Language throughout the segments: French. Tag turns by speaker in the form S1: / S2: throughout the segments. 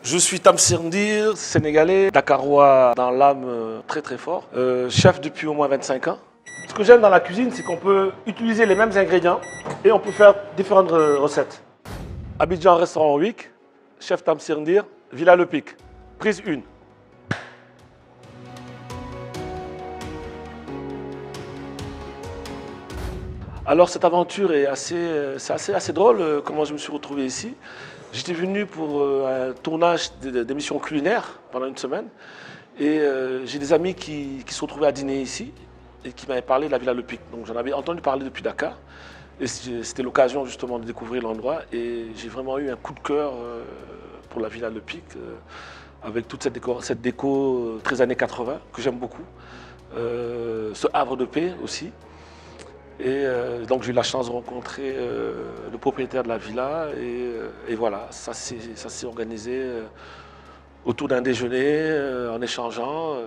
S1: Je suis Tamsir Ndir, sénégalais, dakarois dans l'âme très très fort, chef depuis au moins 25 ans. Ce que j'aime dans la cuisine, c'est qu'on peut utiliser les mêmes ingrédients et on peut faire différentes recettes. Abidjan Restaurant Week, chef Tamsir Ndir, Villa Le Pic, prise 1. Alors cette aventure est assez drôle, comment je me suis retrouvé ici. J'étais venu pour un tournage d'émissions culinaires pendant une semaine et j'ai des amis qui se sont retrouvés à dîner ici et qui m'avaient parlé de la Villa Le Pic. Donc j'en avais entendu parler depuis Dakar et c'était l'occasion justement de découvrir l'endroit et j'ai vraiment eu un coup de cœur pour la Villa Le Pic avec toute cette déco très années 80 que j'aime beaucoup. Ce havre de paix aussi. Et donc j'ai eu la chance de rencontrer le propriétaire de la villa et voilà, ça s'est organisé autour d'un déjeuner en échangeant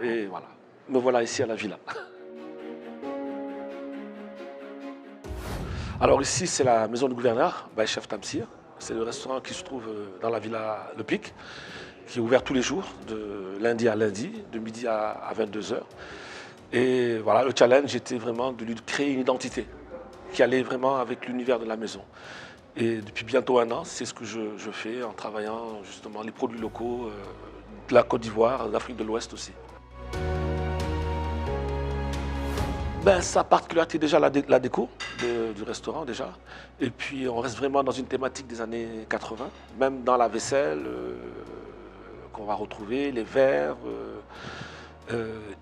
S1: et voilà, me voilà ici à la villa. Alors ici c'est la maison du gouverneur, by Chef Tamsir. C'est le restaurant qui se trouve dans la villa Le Pic, qui est ouvert tous les jours, de lundi à lundi, de midi à 22 h. Et voilà, le challenge était vraiment de lui créer une identité qui allait vraiment avec l'univers de la maison. Et depuis bientôt un an, c'est ce que je fais en travaillant justement les produits locaux de la Côte d'Ivoire, d'Afrique de l'Ouest aussi. Ben, sa particularité déjà la déco du restaurant déjà. Et puis on reste vraiment dans une thématique des années 80, même dans la vaisselle qu'on va retrouver, les verres.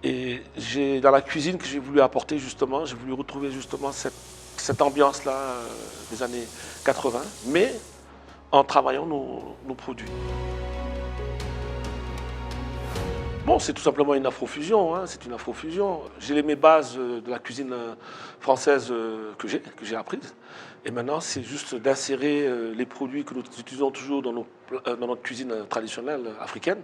S1: Et dans la cuisine que j'ai voulu apporter justement, j'ai voulu retrouver justement cette ambiance-là des années 80, mais en travaillant nos produits. Bon, c'est tout simplement une afrofusion, hein, c'est une afrofusion. J'ai mes bases de la cuisine française que j'ai apprises. Et maintenant, c'est juste d'insérer les produits que nous utilisons toujours dans notre cuisine traditionnelle africaine.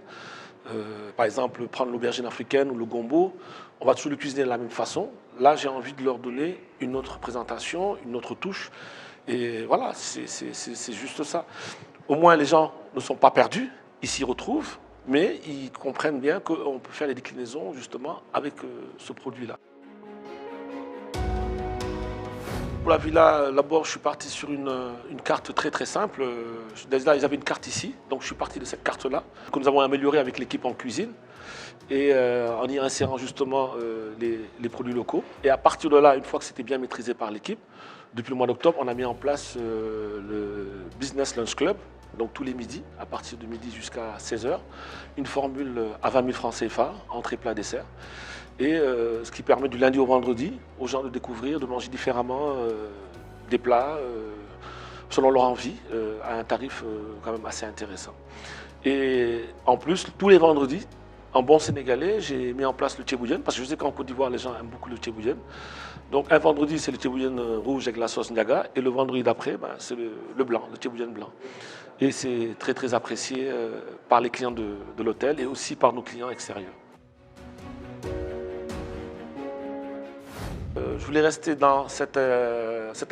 S1: Par exemple, prendre l'aubergine africaine ou le gombo, on va toujours le cuisiner de la même façon. Là, j'ai envie de leur donner une autre présentation, une autre touche. Et voilà, c'est juste ça. Au moins, les gens ne sont pas perdus, ils s'y retrouvent, mais ils comprennent bien qu'on peut faire les déclinaisons justement avec ce produit-là. Pour la villa, d'abord, je suis parti sur une carte très très simple. Déjà, ils avaient une carte ici, donc je suis parti de cette carte-là, que nous avons améliorée avec l'équipe en cuisine, et en y insérant justement les produits locaux. Et à partir de là, une fois que c'était bien maîtrisé par l'équipe, depuis le mois d'octobre, on a mis en place le Business Lunch Club, donc tous les midis, à partir de midi jusqu'à 16 h, une formule à 20 000 francs CFA, entrée, plat, dessert. Et ce qui permet du lundi au vendredi aux gens de découvrir, de manger différemment des plats selon leur envie, à un tarif quand même assez intéressant. Et en plus, tous les vendredis, en bon sénégalais, j'ai mis en place le tchéboudienne, parce que je sais qu'en Côte d'Ivoire, les gens aiment beaucoup le tchéboudienne. Donc un vendredi, c'est le tchéboudienne rouge avec la sauce ndiaga, et le vendredi d'après, ben, c'est le blanc, le tchéboudienne blanc. Et c'est très très apprécié par les clients de l'hôtel et aussi par nos clients extérieurs. Je voulais rester dans cette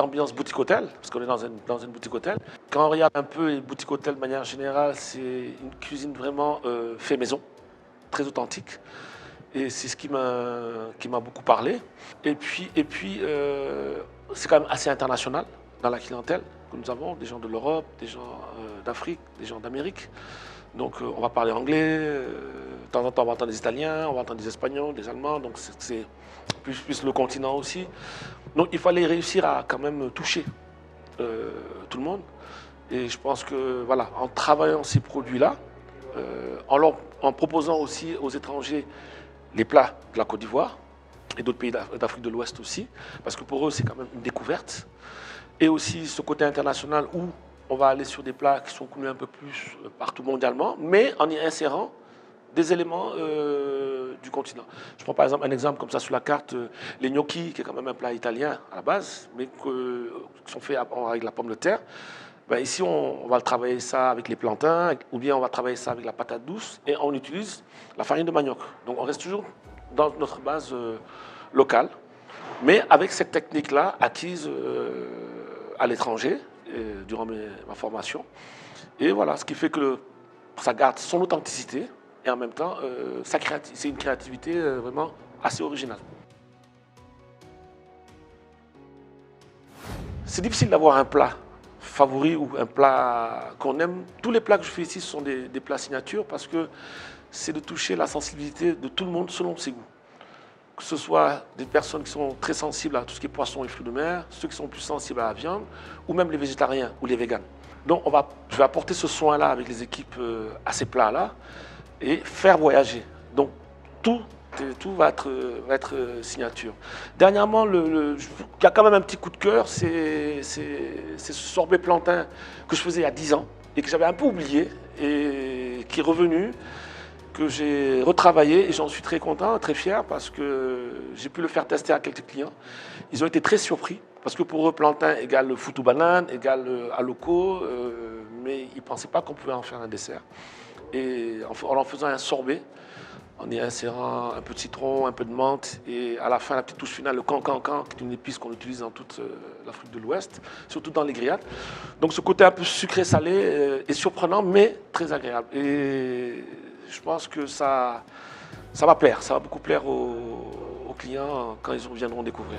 S1: ambiance boutique-hôtel, parce qu'on est dans une boutique-hôtel. Quand on regarde un peu les boutiques-hôtels de manière générale, c'est une cuisine vraiment fait maison, très authentique. Et c'est ce qui m'a beaucoup parlé. Et puis c'est quand même assez international dans la clientèle que nous avons, des gens de l'Europe, des gens d'Afrique, des gens d'Amérique. Donc on va parler anglais, de temps en temps on va entendre des Italiens, on va entendre des Espagnols, des Allemands, donc c'est plus le continent aussi. Donc il fallait réussir à quand même toucher tout le monde. Et je pense que voilà, en travaillant ces produits-là, en proposant aussi aux étrangers les plats de la Côte d'Ivoire et d'autres pays d'Afrique de l'Ouest aussi, parce que pour eux c'est quand même une découverte. Et aussi ce côté international où on va aller sur des plats qui sont connus un peu plus partout mondialement, mais en y insérant des éléments du continent. Je prends par exemple un exemple comme ça sur la carte, les gnocchis, qui est quand même un plat italien à la base, mais qui sont faits avec la pomme de terre. Ben ici, on va travailler ça avec les plantains, ou bien on va travailler ça avec la patate douce, et on utilise la farine de manioc. Donc on reste toujours dans notre base locale, mais avec cette technique-là acquise à l'étranger durant ma formation. Et voilà, ce qui fait que ça garde son authenticité et en même temps, c'est une créativité vraiment assez originale. C'est difficile d'avoir un plat favori ou un plat qu'on aime. Tous les plats que je fais ici sont des plats signature parce que c'est de toucher la sensibilité de tout le monde selon ses goûts. Que ce soit des personnes qui sont très sensibles à tout ce qui est poisson et fruits de mer, ceux qui sont plus sensibles à la viande, ou même les végétariens ou les véganes. Donc je vais apporter ce soin-là avec les équipes à ces plats-là et faire voyager. Donc tout va être signature. Dernièrement, il y a quand même un petit coup de cœur, c'est ce sorbet plantain que je faisais il y a 10 ans et que j'avais un peu oublié et qui est revenu, que j'ai retravaillé et j'en suis très content, très fier parce que j'ai pu le faire tester à quelques clients. Ils ont été très surpris parce que pour eux, plantain égale foutou banane, égale aloco, mais ils ne pensaient pas qu'on pouvait en faire un dessert. Et en faisant un sorbet, en y insérant un peu de citron, un peu de menthe et à la fin, la petite touche finale, le cancan, qui est une épice qu'on utilise dans toute l'Afrique de l'Ouest, surtout dans les grillades. Donc ce côté un peu sucré-salé est surprenant, mais très agréable. Et je pense que ça va plaire, ça va beaucoup plaire aux clients quand ils viendront découvrir.